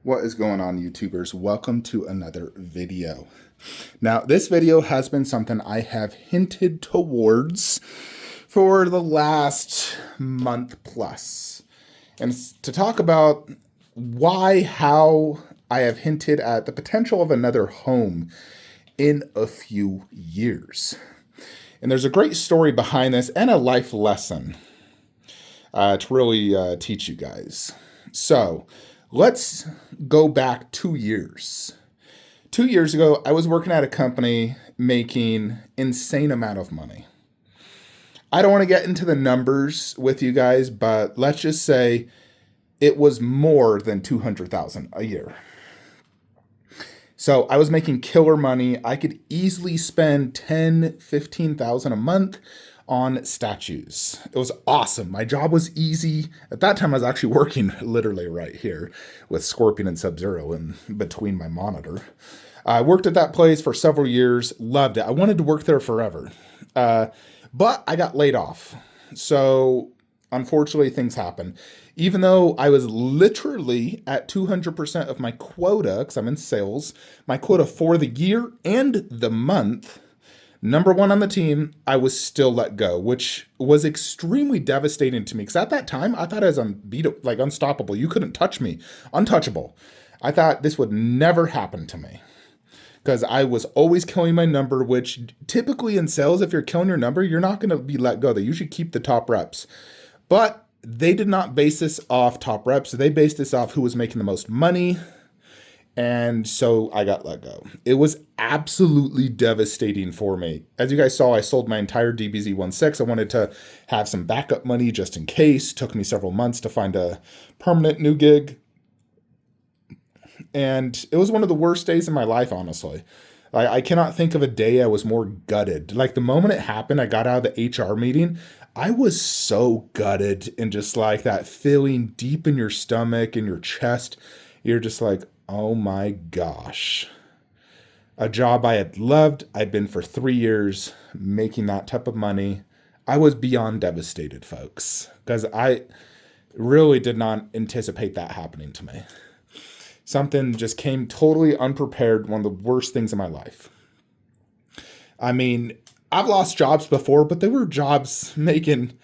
What is going on, YouTubers? Welcome to another video. Now, this video has been something I have hinted towards for the last month plus. And it's to talk about how I have hinted at the potential of another home in a few years. And there's a great story behind this and a life lesson to really teach you guys. So, let's go back 2 years. 2 years ago, I was working at a company making insane amount of money. I don't want to get into the numbers with you guys, but let's just say it was more than $200,000 a year. So I was making killer money. I could easily spend $10,000, $15,000 a month on statues. It was awesome. My job was easy. At that time, I was actually working literally right here with Scorpion and Sub-Zero in between my monitor. I worked at that place for several years, loved it. I wanted to work there forever. But I got laid off. So unfortunately, things happen. Even though I was literally at 200% of my quota, because I'm in sales, my quota for the year and the month, number one on the team, I was still let go, which was extremely devastating to me. Because at that time, I thought I was unstoppable. You couldn't touch me. Untouchable. I thought this would never happen to me. Because I was always killing my number, which typically in sales, if you're killing your number, you're not going to be let go. They usually keep the top reps. But they did not base this off top reps. They based this off who was making the most money. And so I got let go. It was absolutely devastating for me. As you guys saw, I sold my entire DBZ16. I wanted to have some backup money just in case. It took me several months to find a permanent new gig. And it was one of the worst days in my life, honestly. I cannot think of a day I was more gutted. Like the moment it happened, I got out of the HR meeting, I was so gutted and just like that feeling deep in your stomach, in your chest. You're just like, oh my gosh. A job I had loved. I'd been for 3 years making that type of money. I was beyond devastated, folks, because I really did not anticipate that happening to me. Something just came totally unprepared, one of the worst things in my life. I mean, I've lost jobs before, but they were jobs making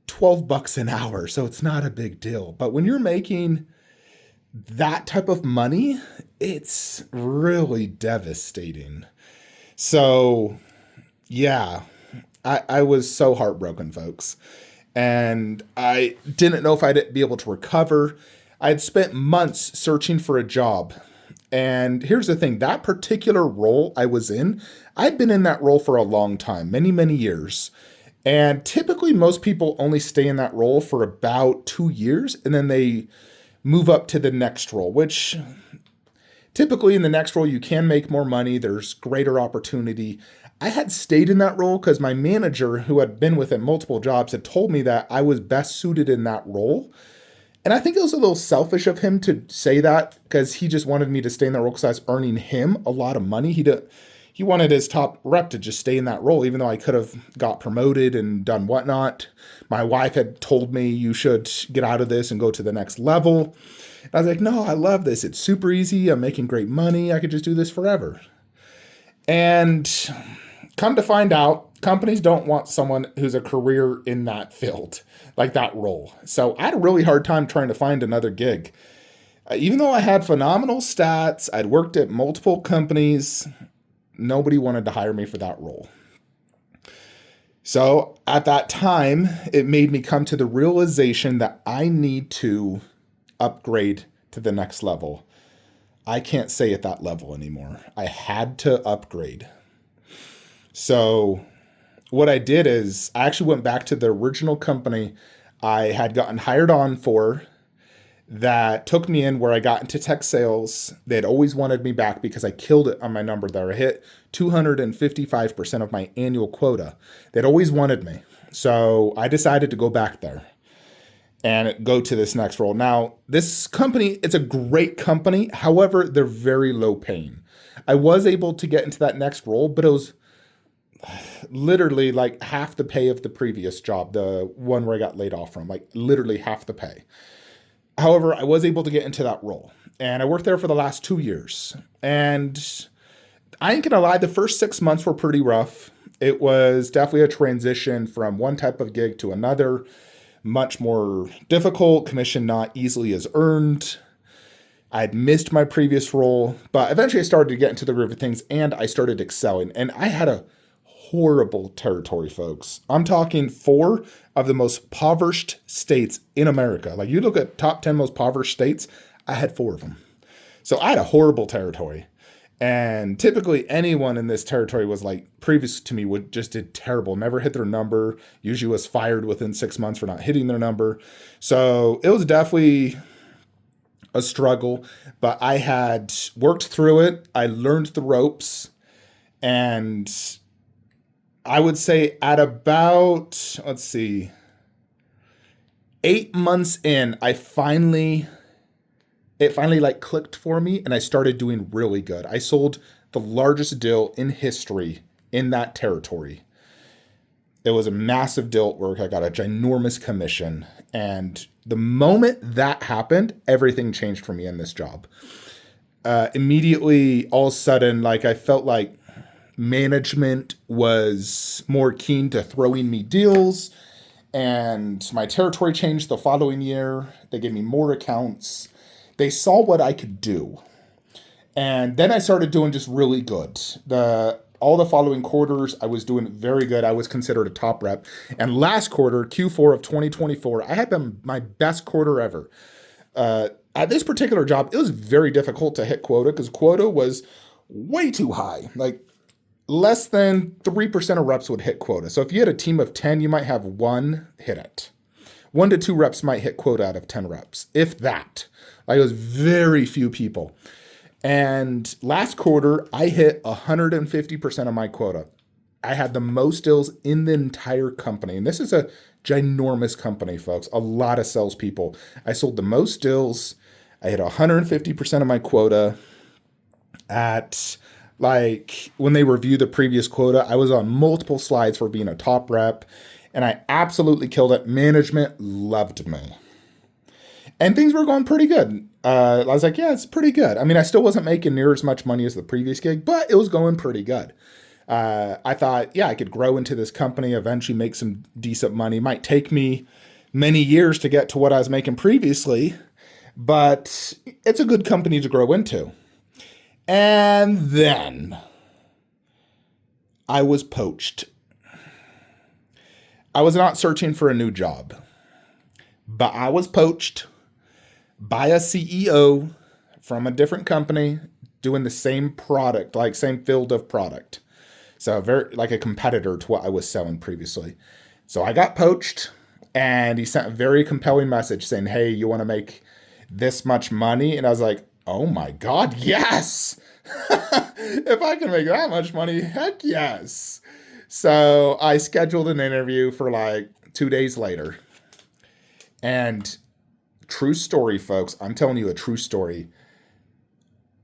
$12 an hour, so it's not a big deal. But when you're making that type of money, it's really devastating. So, yeah, I was so heartbroken, folks. And I didn't know if I'd be able to recover. I had spent months searching for a job. And here's the thing, that particular role I was in, I'd been in that role for a long time, many, many years. And typically most people only stay in that role for about 2 years, and then they move up to the next role, which typically in the next role, you can make more money. There's greater opportunity. I had stayed in that role because my manager, who had been within multiple jobs, had told me that I was best suited in that role. And I think it was a little selfish of him to say that because he just wanted me to stay in that role because I was earning him a lot of money. He wanted his top rep to just stay in that role, even though I could have got promoted and done whatnot. My wife had told me you should get out of this and go to the next level. And I was like, no, I love this. It's super easy. I'm making great money. I could just do this forever. And come to find out, companies don't want someone who's a career in that field, like that role. So I had a really hard time trying to find another gig. Even though I had phenomenal stats, I'd worked at multiple companies, nobody wanted to hire me for that role. So at that time, it made me come to the realization that I need to upgrade to the next level. I can't stay at that level anymore. I had to upgrade. So what I did is I actually went back to the original company I had gotten hired on for that took me in where I got into tech sales. They had always wanted me back because I killed it on my number there. I hit 255% of my annual quota. They'd always wanted me. So I decided to go back there and go to this next role. Now, this company, it's a great company. However, they're very low paying. I was able to get into that next role, but it was literally like half the pay of the previous job, the one where I got laid off from, like literally half the pay. However, I was able to get into that role. And I worked there for the last 2 years. And I ain't gonna lie, the first 6 months were pretty rough. It was definitely a transition from one type of gig to another, much more difficult, commission not easily as earned. I'd missed my previous role, but eventually I started to get into the groove of things and I started excelling. And I had a horrible territory, folks. I'm talking 4 of the most impoverished states in America. Like you look at top 10 most impoverished states, I had 4 of them. So I had a horrible territory. And typically anyone in this territory was like previous to me would just did terrible, never hit their number, usually was fired within 6 months for not hitting their number. So it was definitely a struggle, but I had worked through it. I learned the ropes. And I would say at about, 8 months in, it finally like clicked for me and I started doing really good. I sold the largest deal in history in that territory. It was a massive deal at work. I got a ginormous commission. And the moment that happened, everything changed for me in this job. Immediately, all of a sudden, like I felt like management was more keen to throwing me deals. And my territory changed the following year. They gave me more accounts. They saw what I could do. And then I started doing just really good. All the following quarters, I was doing very good. I was considered a top rep. And last quarter, Q4 of 2024, I had been my best quarter ever. At this particular job, it was very difficult to hit quota because quota was way too high. Like less than 3% of reps would hit quota. So if you had a team of 10, you might have 1 hit it. 1 to 2 reps might hit quota out of 10 reps, if that. Like it was very few people. And last quarter, I hit 150% of my quota. I had the most deals in the entire company. And this is a ginormous company, folks. A lot of salespeople. I sold the most deals. I hit 150% of my quota. At like when they reviewed the previous quota, I was on multiple slides for being a top rep. And I absolutely killed it. Management loved me. And things were going pretty good. I was like, yeah, it's pretty good. I mean, I still wasn't making near as much money as the previous gig, but it was going pretty good. I thought, yeah, I could grow into this company, eventually make some decent money. It might take me many years to get to what I was making previously, but it's a good company to grow into. And then I was poached. I was not searching for a new job, but I was poached by a CEO from a different company doing the same product, like same field of product. So very like a competitor to what I was selling previously. So I got poached and he sent a very compelling message saying, hey, you want to make this much money? And I was like, oh my God, yes. If I can make that much money, heck yes. So I scheduled an interview for like 2 days later. And true story, folks. I'm telling you a true story.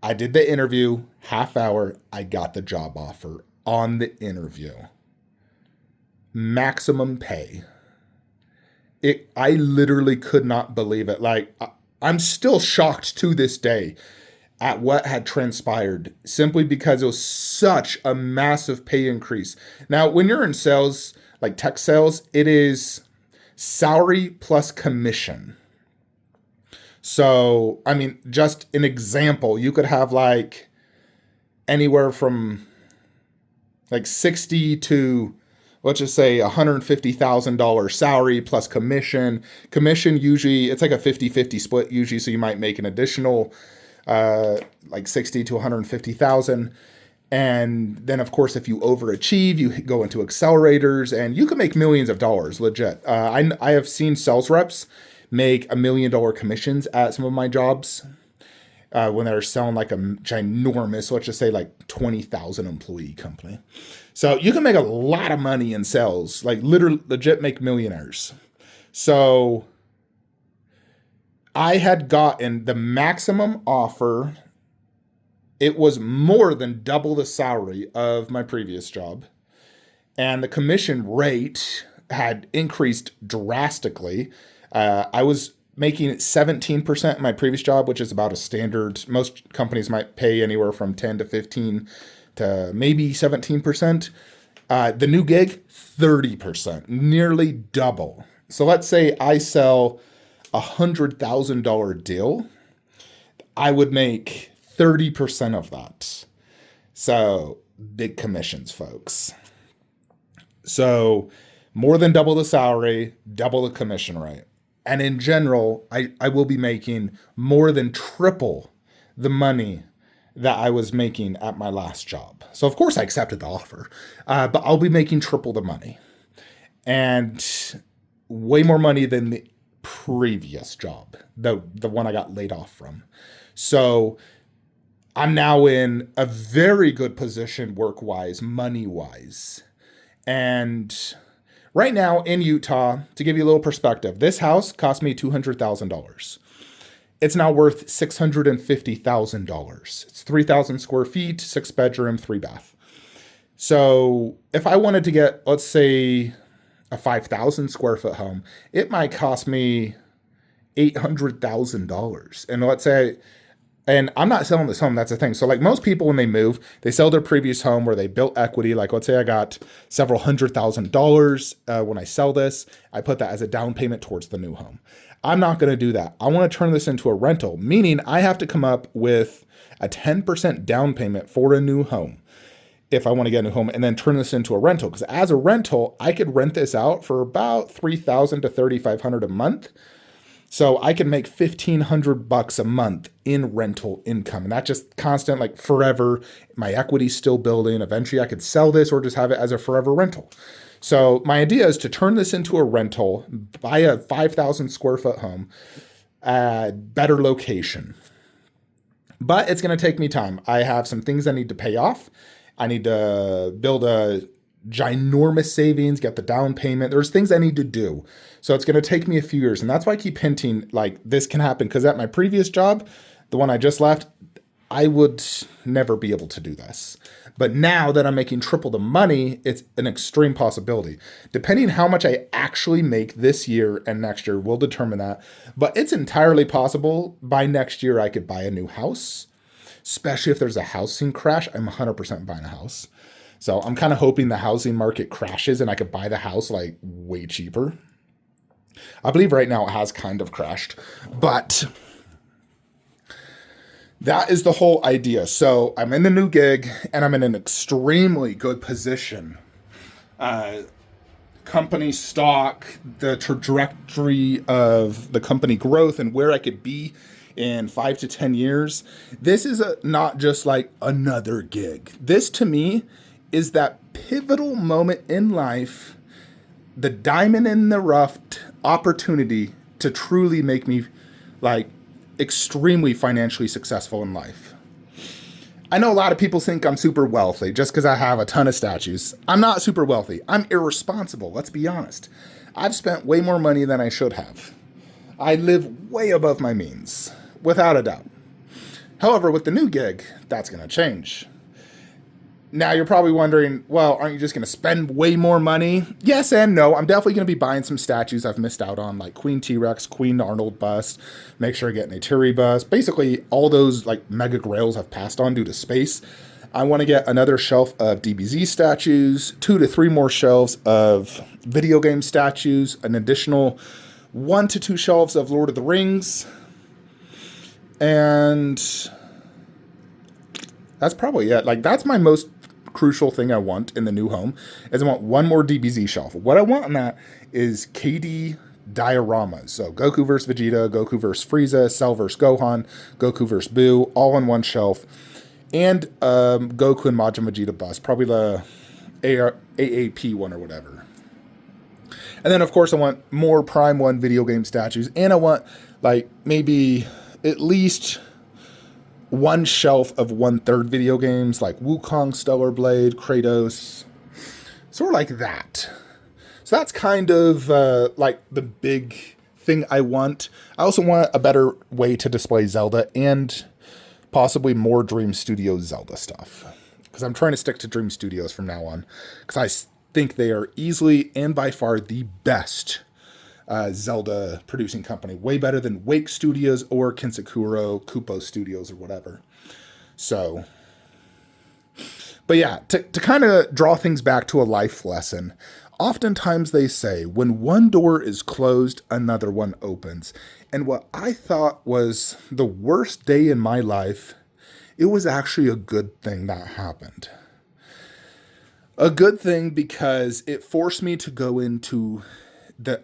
I did the interview, half hour. I got the job offer on the interview. Maximum pay. I literally could not believe it. Like, I'm still shocked to this day at what had transpired simply because it was such a massive pay increase. Now, when you're in sales, like tech sales, it is salary plus commission. So, I mean, just an example, you could have like anywhere from like 60 to, let's just say $150,000 salary plus commission. Commission usually, it's like a 50-50 split usually, so you might make an additional like 60 to 150,000. And then of course, if you overachieve, you go into accelerators and you can make millions of dollars, legit. I have seen sales reps make $1 million commissions at some of my jobs when they're selling like a ginormous, let's just say like 20,000 employee company. So you can make a lot of money in sales, like literally legit make millionaires. So I had gotten the maximum offer. It was more than double the salary of my previous job. And the commission rate had increased drastically. I was making 17% in my previous job, which is about a standard. Most companies might pay anywhere from 10 to 15 to maybe 17%. The new gig, 30%, nearly double. So let's say I sell $100,000 deal. I would make 30% of that. So big commissions, folks. So more than double the salary, double the commission rate. And in general, I will be making more than triple the money that I was making at my last job. So of course I accepted the offer, but I'll be making triple the money and way more money than the previous job, the one I got laid off from. So I'm now in a very good position work-wise, money-wise. And right now in Utah, to give you a little perspective, this house cost me $200,000. It's now worth $650,000. It's 3,000 square feet, 6 bedroom, 3 bath. So if I wanted to get, let's say, a 5,000 square foot home, it might cost me $800,000. And let's say, and I'm not selling this home, that's the thing. So like most people when they move, they sell their previous home where they built equity. Like let's say I got several $100,000 when I sell this, I put that as a down payment towards the new home. I'm not going to do that. I want to turn this into a rental, meaning I have to come up with a 10% down payment for a new home if I want to get a new home and then turn this into a rental. Because as a rental, I could rent this out for about $3,000 to $3,500 a month. So I can make $1,500 a month in rental income. And that's just constant, like forever. My equity's still building. Eventually I could sell this or just have it as a forever rental. So my idea is to turn this into a rental, buy a 5,000 square foot home, better location. But it's going to take me time. I have some things I need to pay off. I need to build a ginormous savings, get the down payment. There's things I need to do. So it's going to take me a few years. And that's why I keep hinting like this can happen. Because at my previous job, the one I just left, I would never be able to do this. But now that I'm making triple the money, it's an extreme possibility. Depending how much I actually make this year and next year will determine that. But it's entirely possible by next year I could buy a new house. Especially if there's a housing crash, I'm 100% buying a house. So I'm kind of hoping the housing market crashes and I could buy the house like way cheaper. I believe right now it has kind of crashed, but that is the whole idea. So I'm in the new gig and I'm in an extremely good position. Company stock, the trajectory of the company growth and where I could be in 5 to 10 years. This is not just like another gig. This to me is that pivotal moment in life, the diamond in the rough opportunity to truly make me like extremely financially successful in life. I know a lot of people think I'm super wealthy just because I have a ton of statues. I'm not super wealthy. I'm irresponsible. Let's be honest. I've spent way more money than I should have. I live way above my means, without a doubt. However, with the new gig, that's going to change. Now you're probably wondering, well, aren't you just going to spend way more money? Yes and no. I'm definitely going to be buying some statues I've missed out on, like Queen T-Rex, Queen Arnold bust. Make sure I get an Atari bust. Basically, all those like mega grails have passed on due to space. I want to get another shelf of DBZ statues, 2 to 3 more shelves of video game statues, an additional 1 to 2 shelves of Lord of the Rings, and that's probably it. Like that's my most crucial thing I want in the new home is I want 1 more DBZ shelf. What I want on that is KD dioramas. So Goku vs. Vegeta, Goku vs. Frieza, Cell vs. Gohan, Goku vs. Boo, all on one shelf. And Goku and Majin Vegeta bust, probably the AAP one or whatever. And then of course I want more Prime 1 video game statues, and I want like maybe at least 1 shelf of 1/3 video games like Wukong, Stellar Blade, Kratos, sort of like that. So that's kind of like the big thing I want. I also want a better way to display Zelda and possibly more Dream Studios Zelda stuff, because I'm trying to stick to Dream Studios from now on, because I think they are easily and by far the best Zelda producing company. Way better than Wake Studios or Kinsakuro, Kupo Studios, or whatever. So, but yeah, to kind of draw things back to a life lesson, oftentimes they say when one door is closed, another one opens. And what I thought was the worst day in my life, it was actually a good thing that happened. A good thing because it forced me to go into the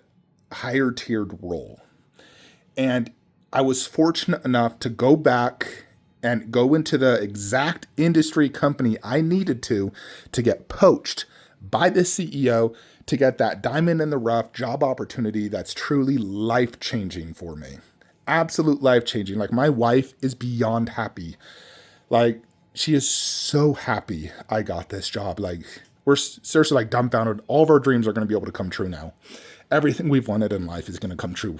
higher tiered role. And I was fortunate enough to go back and go into the exact industry company I needed to get poached by the CEO to get that diamond in the rough job opportunity that's truly life-changing for me. Absolute life-changing. Like, my wife is beyond happy. Like, she is so happy I got this job. Like, we're seriously like dumbfounded. All of our dreams are going to be able to come true now. Everything we've wanted in life is going to come true.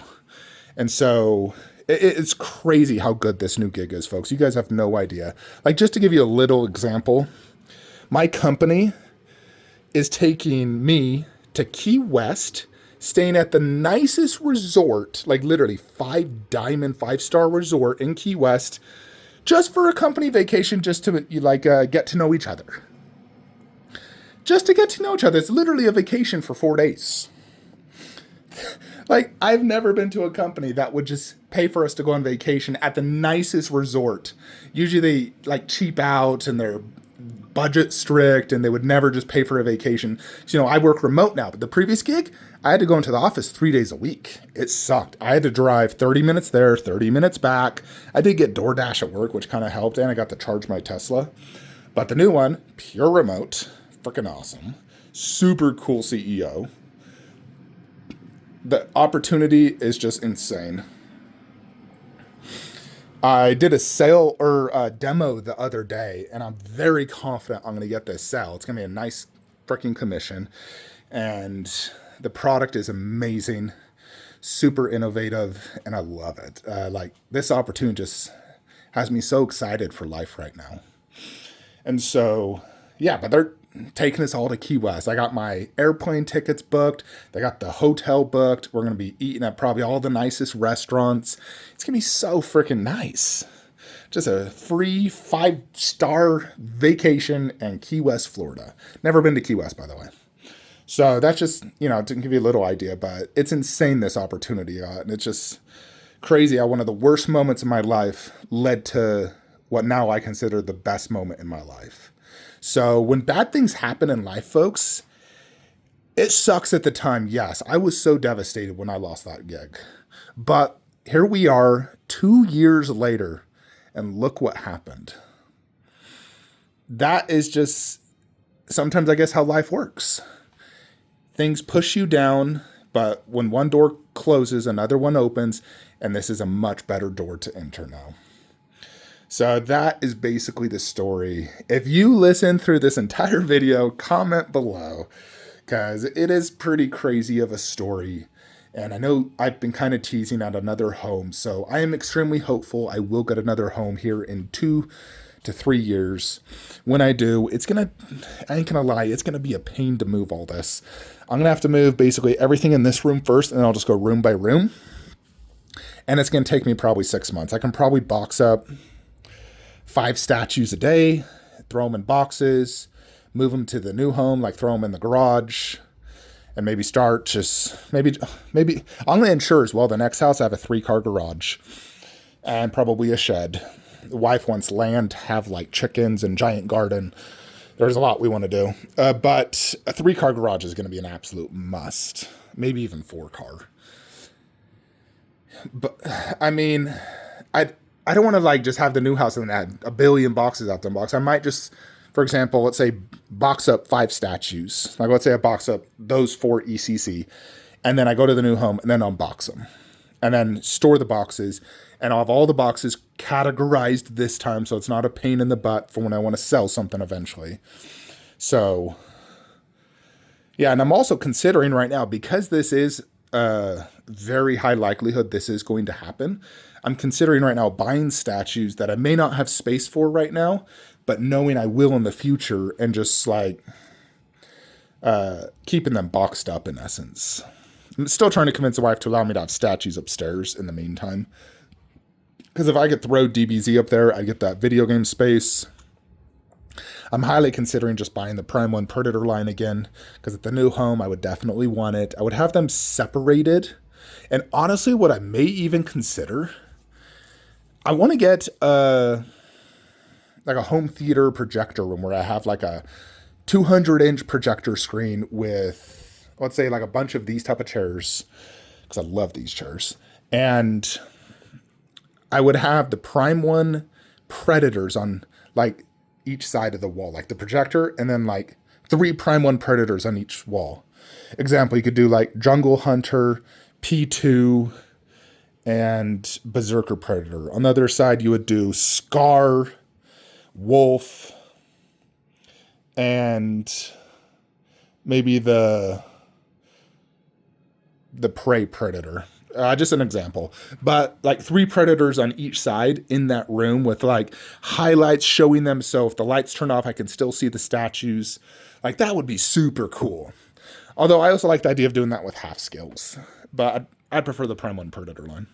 And so it's crazy how good this new gig is, folks. You guys have no idea. Like, just to give you a little example, my company is taking me to Key West, staying at the nicest resort, like literally 5-star resort in Key West, just for a company vacation, just to get to know each other. Just to get to know each other. It's literally a vacation for 4 days. Like, I've never been to a company that would just pay for us to go on vacation at the nicest resort. Usually they like cheap out and they're budget strict and they would never just pay for a vacation. So, I work remote now, but the previous gig, I had to go into the office 3 days a week. It sucked. I had to drive 30 minutes there, 30 minutes back. I did get DoorDash at work, which kind of helped, and I got to charge my Tesla. But the new one, pure remote, freaking awesome. Super cool CEO. The opportunity is just insane. I did a sale or a demo the other day, and I'm very confident I'm going to get this sale. It's going to be a nice freaking commission, and the product is amazing, super innovative, and I love it. Like, this opportunity just has me so excited for life right now. And so, yeah, but they're taking us all to Key West. I got my airplane tickets booked. They got the hotel booked. We're going to be eating at probably all the nicest restaurants. It's going to be so freaking nice. Just a free 5-star vacation in Key West, Florida. Never been to Key West, by the way. So that's just, to give you a little idea, but it's insane, this opportunity. And it's just crazy how one of the worst moments in my life led to what now I consider the best moment in my life. So when bad things happen in life, folks, it sucks at the time. Yes, I was so devastated when I lost that gig. But here we are 2 years later, and look what happened. That is just sometimes, I guess, how life works. Things push you down, but when one door closes, another one opens, and this is a much better door to enter now. So that is basically the story. If you listen through this entire video, comment below, because it is pretty crazy of a story. And I know I've been kind of teasing out another home, so I am extremely hopeful I will get another home here in 2 to 3 years. When I do, I ain't gonna lie, it's gonna be a pain to move all this. I'm gonna have to move basically everything in this room first, and then I'll just go room by room. And it's gonna take me probably 6 months. I can probably box up 5 statues a day, throw them in boxes, move them to the new home, like throw them in the garage, and maybe start maybe I'm going to ensure as well the next house I have a 3-car garage and probably a shed. The wife wants land, have like chickens and giant garden. There's a lot we want to do, but a 3-car garage is going to be an absolute must. Maybe even 4-car. But I mean, I don't want to like just have the new house and add a billion boxes out the box. I might just, for example, let's say box up 5 statues. Like, let's say I box up those 4 ECC, and then I go to the new home and then unbox them, and then store the boxes, and I'll have all the boxes categorized this time, so it's not a pain in the butt for when I want to sell something eventually. So, yeah, and I'm also considering right now, because this is a very high likelihood this is going to happen, I'm considering right now buying statues that I may not have space for right now, but knowing I will in the future, and just like keeping them boxed up in essence. I'm still trying to convince the wife to allow me to have statues upstairs in the meantime. Because if I could throw DBZ up there, I get that video game space. I'm highly considering just buying the Prime 1 Predator line again, because at the new home, I would definitely want it. I would have them separated. And honestly, what I may even consider, I want to get like a home theater projector room where I have like a 200-inch projector screen with, let's say, like a bunch of these type of chairs, because I love these chairs. And I would have the Prime 1 Predators on like each side of the wall, like the projector, and then like 3 Prime 1 Predators on each wall. Example, you could do like Jungle Hunter, P2, and Berserker Predator. On the other side, you would do Scar, Wolf, and maybe the Prey Predator. Just an example, but like 3 Predators on each side in that room with like highlights showing them. So if the lights turn off, I can still see the statues. Like that would be super cool. Although I also like the idea of doing that with half scales, but I'd prefer the Prime 1 Predator line.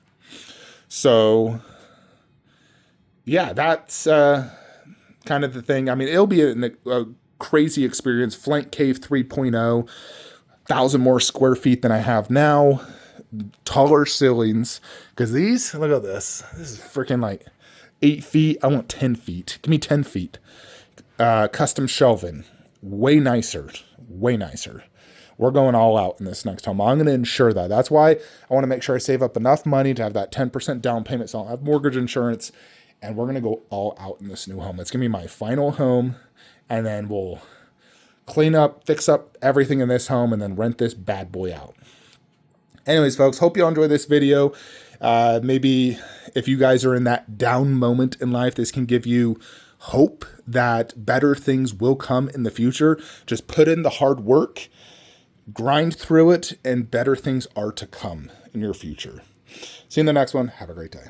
So yeah, that's kind of the thing. I mean, it'll be a crazy experience. Flank Cave 3.0, 1,000 more square feet than I have now. Taller ceilings, because these, look at this. This is freaking like 8 feet. I want 10 feet. Give me 10 feet. Custom shelving. Way nicer. Way nicer. We're going all out in this next home. I'm going to ensure that. That's why I want to make sure I save up enough money to have that 10% down payment so I'll have mortgage insurance. And we're going to go all out in this new home. It's going to be my final home. And then we'll clean up, fix up everything in this home, and then rent this bad boy out. Anyways, folks, hope you all enjoy this video. Maybe if you guys are in that down moment in life, this can give you hope that better things will come in the future. Just put in the hard work, grind through it, and better things are to come in your future. See you in the next one. Have a great day.